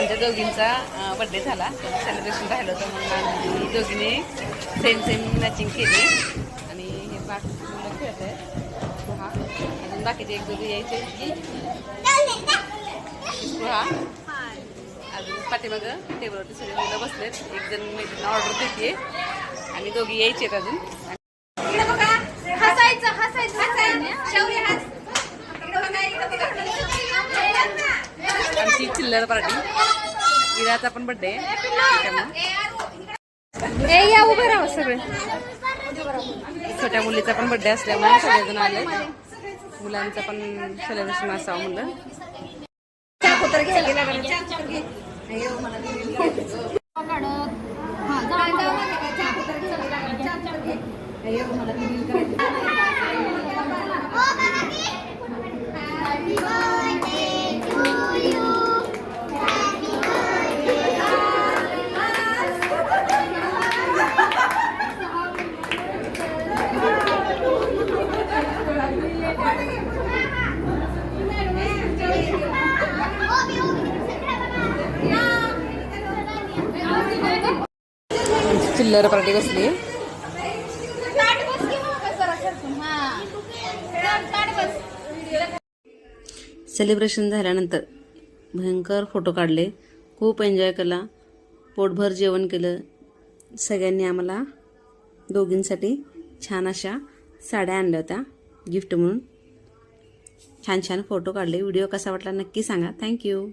आमच्या दोघींचा बर्थडे झाला, सेलिब्रेशन राहिलं होतं म्हणून आम्ही दोघींनी सेम मॅचिंग केली आणि हे बाकी मुलं खेळत आहेत. हा अजून बाकीचे एक दोघी यायचे हा अजून पाठीमागं टेबलवरती सगळे मुलं बसलेत. एक जण मैत्रिणीला ऑर्डर देते आणि दोघी यायचे आहेत अजून. आमची चिल्लर पार्टी, इराचा पण बर्थडे या उभं राहा सगळे. छोट्या मुलीचा पण बर्थडे असल्यामुळे सगळेजण आले. मुलांचं पण सेलिब्रेशन असावं म्हणलं. चिल्लर पार्टी बसली. सेलिब्रेशन झाल्यानंतर भयंकर फोटो काढले, खूप एन्जॉय केला, पोटभर जेवण केलं. सगळ्यांनी आम्हाला दोघींसाठी छान अशा साड्या आणल्या होत्या गिफ्ट म्हणून. छान फोटो काढले. व्हिडिओ कसा वाटला नक्की सांगा. थँक्यू.